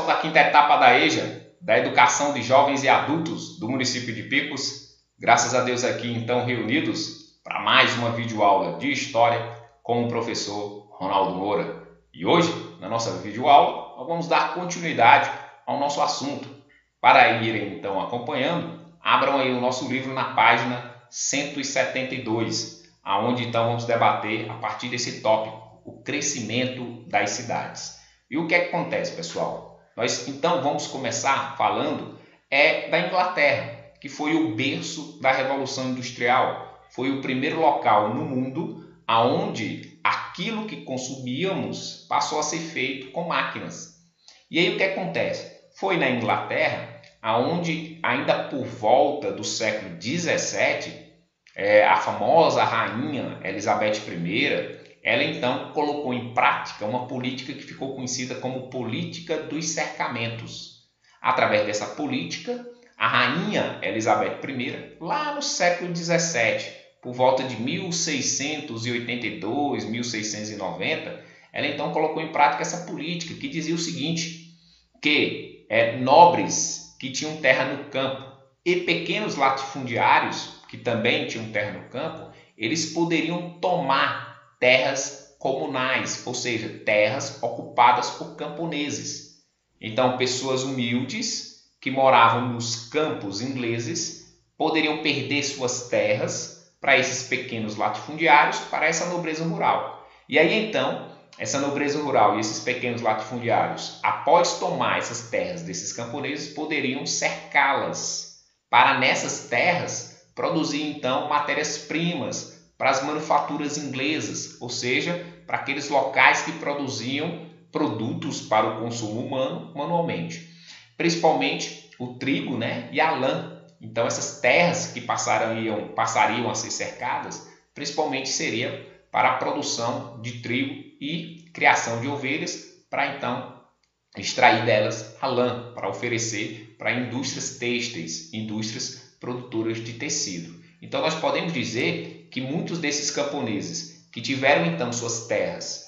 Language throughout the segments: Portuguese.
pessoal da quinta etapa da EJA, da Educação de Jovens e Adultos do município de Picos. Graças a Deus aqui então reunidos para mais uma videoaula de História com o professor Ronaldo Moura. E hoje, na nossa videoaula, nós vamos dar continuidade ao nosso assunto. Para irem então acompanhando, abram aí o nosso livro na página 172, aonde então vamos debater a partir desse tópico, o crescimento das cidades. E o que é que acontece, pessoal? Nós então vamos começar falando da Inglaterra, que foi o berço da Revolução Industrial, foi o primeiro local no mundo aonde aquilo que consumíamos passou a ser feito com máquinas. E aí o que acontece? Foi na Inglaterra aonde ainda por volta do século XVII, a famosa rainha Elizabeth I, ela então colocou em prática uma política que ficou conhecida como política dos cercamentos. Através dessa política, a rainha Elizabeth I, lá no século XVII, por volta de 1682, 1690, ela então colocou em prática essa política que dizia o seguinte, que nobres que tinham terra no campo e pequenos latifundiários que também tinham terra no campo, eles poderiam tomar terras comunais, ou seja, terras ocupadas por camponeses. Então, pessoas humildes que moravam nos campos ingleses poderiam perder suas terras para esses pequenos latifundiários, para essa nobreza rural. E aí, então, essa nobreza rural e esses pequenos latifundiários, após tomar essas terras desses camponeses, poderiam cercá-las para nessas terras produzir, então, matérias-primas para as manufaturas inglesas, ou seja, para aqueles locais que produziam produtos para o consumo humano manualmente. Principalmente o trigo, e a lã. Então essas terras que passariam a ser cercadas, principalmente seria para a produção de trigo e criação de ovelhas, para então extrair delas a lã, para oferecer para indústrias têxteis, indústrias produtoras de tecido. Então nós podemos dizer que muitos desses camponeses que tiveram então suas terras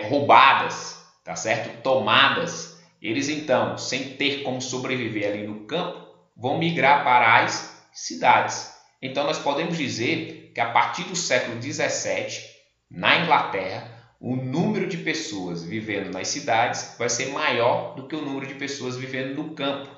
roubadas, tá certo? Tomadas, eles então, sem ter como sobreviver ali no campo, vão migrar para as cidades. Então nós podemos dizer que a partir do século XVII, na Inglaterra, o número de pessoas vivendo nas cidades vai ser maior do que o número de pessoas vivendo no campo.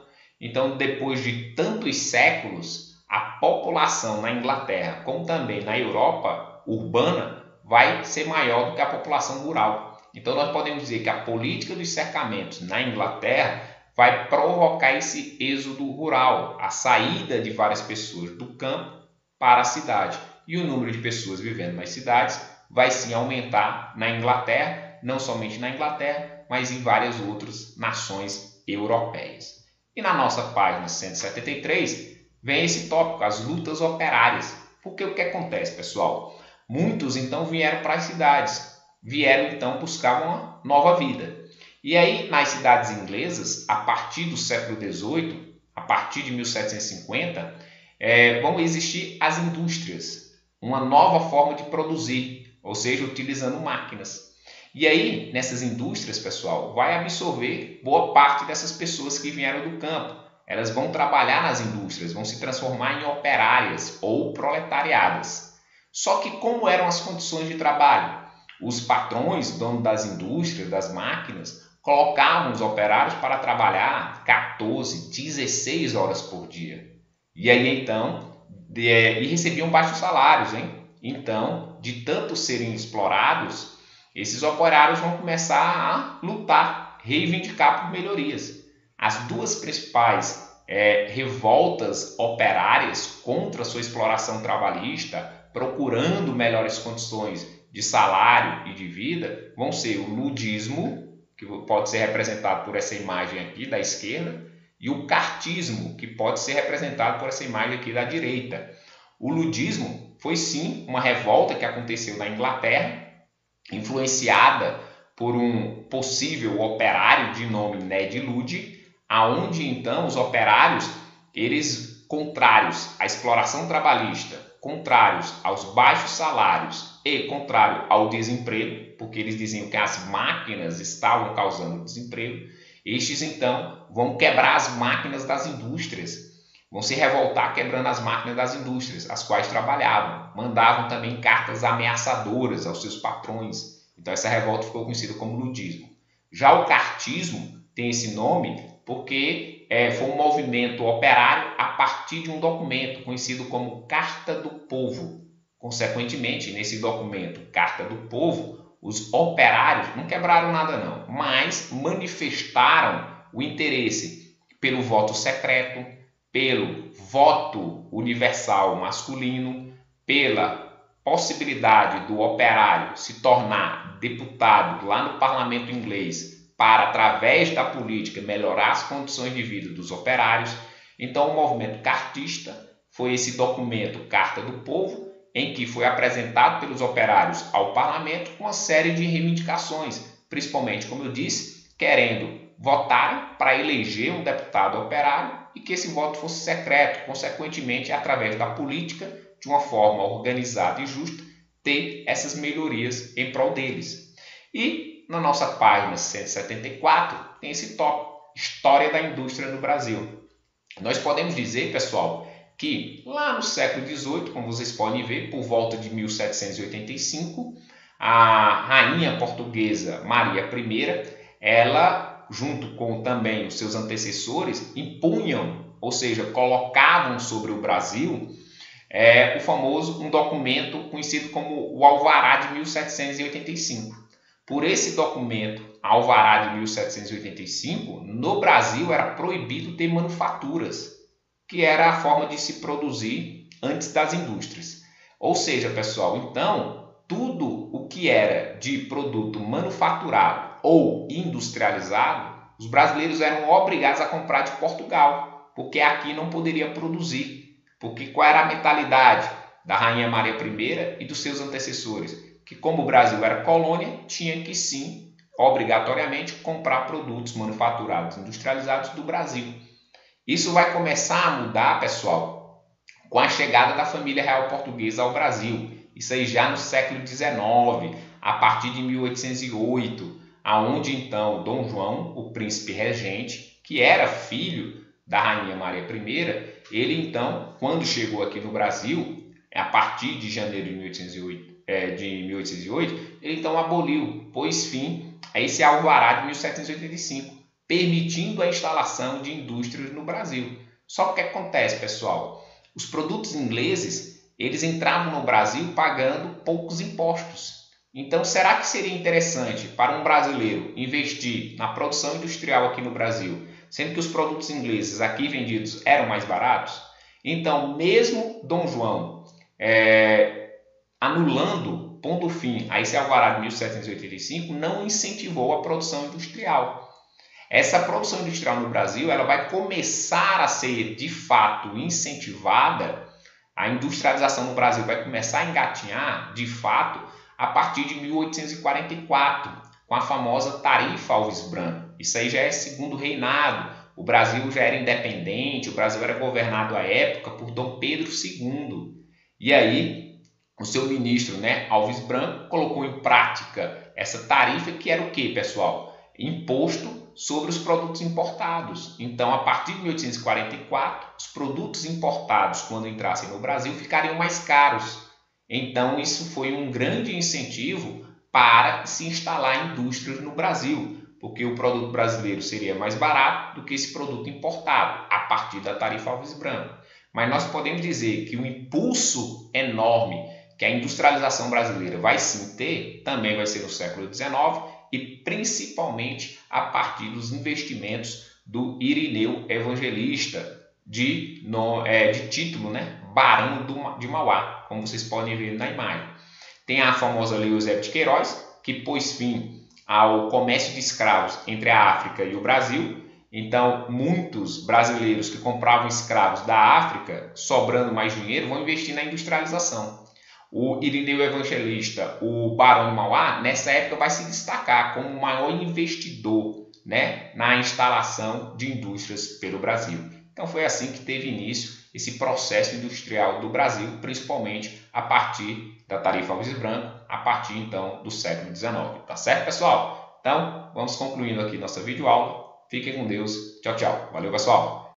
Então, depois de tantos séculos, a população na Inglaterra, como também na Europa urbana, vai ser maior do que a população rural. Então, nós podemos dizer que a política dos cercamentos na Inglaterra vai provocar esse êxodo rural, a saída de várias pessoas do campo para a cidade. E o número de pessoas vivendo nas cidades vai sim aumentar na Inglaterra, não somente na Inglaterra, mas em várias outras nações europeias. E na nossa página 173, vem esse tópico, as lutas operárias. Porque o que acontece, pessoal? Muitos então vieram para as cidades, vieram então buscar uma nova vida. E aí, nas cidades inglesas, a partir do século XVIII, a partir de 1750, vão existir as indústrias, uma nova forma de produzir, ou seja, utilizando máquinas. E aí, nessas indústrias, pessoal, vai absorver boa parte dessas pessoas que vieram do campo. Elas vão trabalhar nas indústrias, vão se transformar em operárias ou proletariadas. Só que como eram as condições de trabalho? Os patrões, donos das indústrias, das máquinas, colocavam os operários para trabalhar 14, 16 horas por dia. E aí então, e recebiam baixos salários, Então, de tanto serem explorados, esses operários vão começar a lutar, reivindicar por melhorias. As duas principais revoltas operárias contra a sua exploração trabalhista, procurando melhores condições de salário e de vida, vão ser o ludismo, que pode ser representado por essa imagem aqui da esquerda, e o cartismo, que pode ser representado por essa imagem aqui da direita. O ludismo foi sim uma revolta que aconteceu na Inglaterra, influenciada por um possível operário de nome Ned Ludd, aonde então os operários, eles contrários à exploração trabalhista, contrários aos baixos salários e contrário ao desemprego, porque eles diziam que as máquinas estavam causando desemprego, Estes, então, vão quebrar as máquinas das indústrias, vão se revoltar quebrando as máquinas das indústrias, as quais trabalhavam. Mandavam também cartas ameaçadoras aos seus patrões. Então, essa revolta ficou conhecida como ludismo. Já o cartismo tem esse nome porque foi um movimento operário a partir de um documento conhecido como Carta do Povo. Consequentemente, nesse documento, Carta do Povo, os operários não quebraram nada não, mas manifestaram o interesse pelo voto secreto, pelo voto universal masculino, pela possibilidade do operário se tornar deputado lá no parlamento inglês para, através da política, melhorar as condições de vida dos operários. Então, o movimento cartista foi esse documento, Carta do Povo, em que foi apresentado pelos operários ao parlamento com uma série de reivindicações, principalmente, como eu disse, querendo votar para eleger um deputado operário e que esse voto fosse secreto, consequentemente, através da política, de uma forma organizada e justa, ter essas melhorias em prol deles. E na nossa página 174 tem esse tópico, História da Indústria no Brasil. Nós podemos dizer, pessoal, que lá no século XVIII, como vocês podem ver, por volta de 1785, a rainha portuguesa Maria I, ela, junto com também os seus antecessores, impunham, ou seja, colocavam sobre o Brasil o famoso um documento conhecido como o Alvará de 1785. Por esse documento, Alvará de 1785, no Brasil era proibido ter manufaturas, que era a forma de se produzir antes das indústrias. Ou seja, pessoal, então, tudo o que era de produto manufaturado ou industrializado, os brasileiros eram obrigados a comprar de Portugal, porque aqui não poderia produzir. Porque qual era a mentalidade da Rainha Maria I e dos seus antecessores? Que como o Brasil era colônia, tinha que sim, obrigatoriamente, comprar produtos manufaturados, industrializados do Brasil. Isso vai começar a mudar, pessoal, com a chegada da família real portuguesa ao Brasil. Isso aí já no século XIX, a partir de 1808, aonde então Dom João, o príncipe regente, que era filho da Rainha Maria I, ele então, quando chegou aqui no Brasil, a partir de janeiro de 1808, ele então aboliu, pôs fim a esse alvará de 1785, permitindo a instalação de indústrias no Brasil. Só que o que acontece, pessoal? Os produtos ingleses, eles entravam no Brasil pagando poucos impostos. Então, será que seria interessante para um brasileiro investir na produção industrial aqui no Brasil, sendo que os produtos ingleses aqui vendidos eram mais baratos? Então, mesmo Dom João anulando, pondo fim a esse alvará de 1785, não incentivou a produção industrial. Essa produção industrial no Brasil ela vai começar a ser, de fato, incentivada, a industrialização no Brasil vai começar a engatinhar, de fato, a partir de 1844, com a famosa Tarifa Alves Branco. Isso aí já é segundo reinado, o Brasil já era independente, o Brasil era governado à época por Dom Pedro II. E aí, o seu ministro, Alves Branco, colocou em prática essa tarifa que era o quê, pessoal? Imposto sobre os produtos importados. Então, a partir de 1844, os produtos importados, quando entrassem no Brasil, ficariam mais caros. Então, isso foi um grande incentivo para se instalar indústrias no Brasil, porque o produto brasileiro seria mais barato do que esse produto importado, a partir da tarifa Alves Branco. Mas nós podemos dizer que o impulso enorme que a industrialização brasileira vai sim ter, também vai ser no século XIX, e principalmente a partir dos investimentos do Irineu Evangelista, de título, Barão de Mauá, como vocês podem ver na imagem. Tem a famosa Lei Eusébio de Queiroz, que pôs fim ao comércio de escravos entre a África e o Brasil. Então, muitos brasileiros que compravam escravos da África, sobrando mais dinheiro, vão investir na industrialização. O Irineu Evangelista, o Barão de Mauá, nessa época vai se destacar como o maior investidor, na instalação de indústrias pelo Brasil. Então, foi assim que teve início esse processo industrial do Brasil, principalmente a partir da tarifa Alves Branco, a partir então do século XIX. Tá certo, pessoal? Então, vamos concluindo aqui nossa videoaula. Fiquem com Deus. Tchau, tchau. Valeu, pessoal.